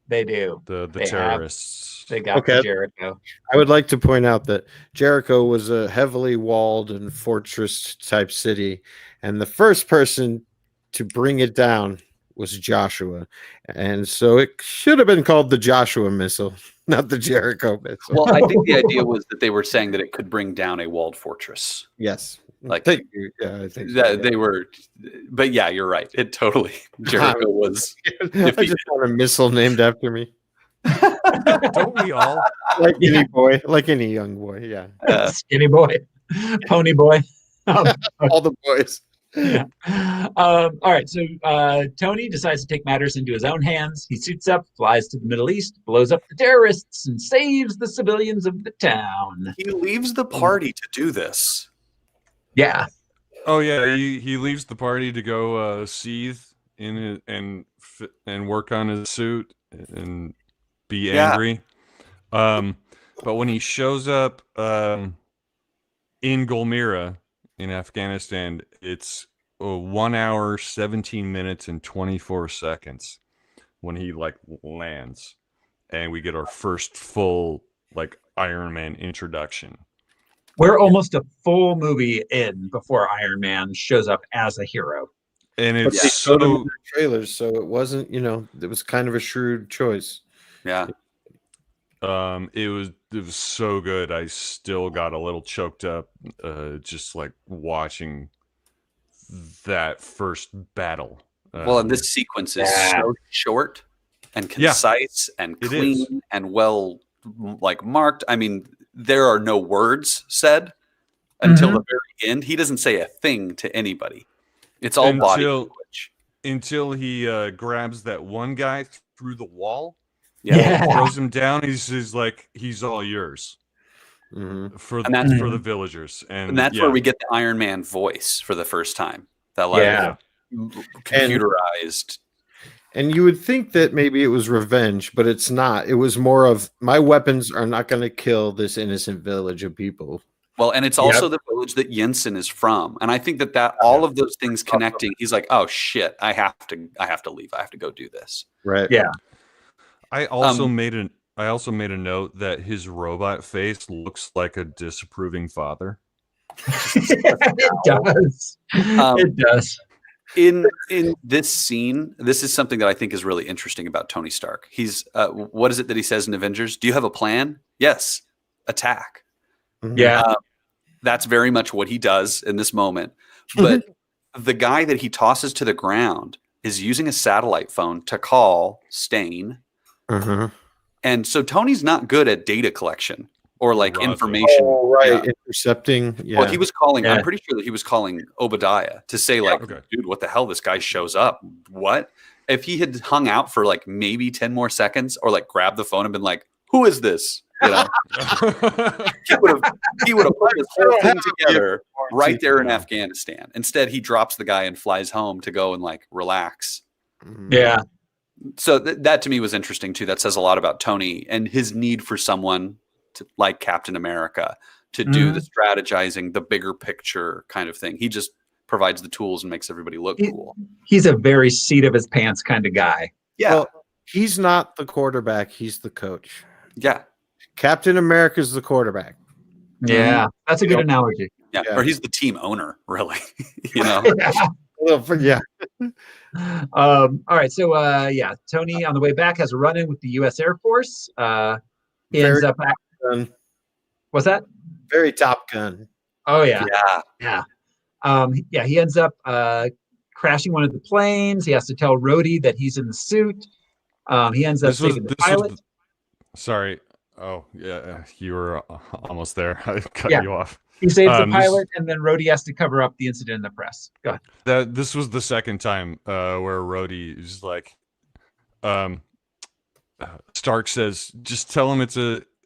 They do. the They have- terrorists. They got the Jericho. I would like to point out that Jericho was a heavily walled and fortress type city, and the first person to bring it down was Joshua, and so it should have been called the Joshua missile, not the Jericho missile. Well, I think the idea was that they were saying that it could bring down a walled fortress. Yes, Like thank you. Yeah, I think that they were, but yeah, you're right. It totally Jericho was. I just want a missile named after me, Don't we all? like any boy, like any young boy. Yeah, Skinny boy, pony boy. all the boys. Yeah. All right. So Tony decides to take matters into his own hands. He suits up, flies to the Middle East, blows up the terrorists, and saves the civilians of the town. He leaves the party to do this. Yeah. Oh yeah, he leaves the party to go seethe in it and work on his suit and be angry. But when he shows up in Gulmira in Afghanistan, it's 1 hour, 17 minutes, and 24 seconds when he lands, and we get our first full Iron Man introduction. We're almost a full movie in before Iron Man shows up as a hero. And But it's they showed him in so the trailers, so it wasn't. It was kind of a shrewd choice. Yeah. it was so good. I still got a little choked up just watching that first battle. Well, and this sequence is so short and concise and clean and well marked. I mean, there are no words said until the very end. He doesn't say a thing to anybody. It's all body language. Until he grabs that one guy through the wall. Yeah. Throws him down. He's like, he's all yours. For the villagers. And that's where we get the Iron Man voice for the first time. That computerized. And you would think that maybe it was revenge, but it's not. It was more of, my weapons are not going to kill this innocent village of people. Well, and it's also the village that Jensen is from. And I think that all of those things connecting, he's like, oh shit, I have to leave. I have to go do this. Right. Yeah. I also made a note that his robot face looks like a disapproving father. It does. It does. In this scene, this is something that I think is really interesting about Tony Stark. He's what is it that he says in Avengers? Do you have a plan? Yes. Attack. Yeah. That's very much what he does in this moment. But the guy that he tosses to the ground is using a satellite phone to call Stain. And so Tony's not good at data collection or information. Oh, right. Intercepting. Yeah. Well, he was calling, I'm pretty sure that he was calling Obadiah to say dude, what the hell? This guy shows up. What? If he had hung out for maybe 10 more seconds or grabbed the phone and been like, who is this? He would have put this whole thing together right there in Afghanistan. Instead, he drops the guy and flies home to go and relax. Yeah. So that to me was interesting too. That says a lot about Tony and his need for someone to, like Captain America, to do the strategizing, the bigger picture kind of thing. He just provides the tools and makes everybody look cool. He's a very seat of his pants kind of guy. Yeah. Well, he's not the quarterback. He's the coach. Yeah. Captain America's the quarterback. Yeah, that's a good analogy. Yeah. Yeah. Or he's the team owner, really. You know? Yeah. All right. So, Tony on the way back has a run in with the U.S. Air Force. He ends up. What's that? Very Top Gun. Oh, yeah. Yeah. He ends up crashing one of the planes. He has to tell Rhodey that he's in the suit. He ends up saving the pilot. Sorry. Oh, yeah. You were almost there. I cut you off. He saves the pilot, and then Rhodey has to cover up the incident in the press. Go ahead. This was the second time where Rhodey is like, Stark says, "Just tell him it's a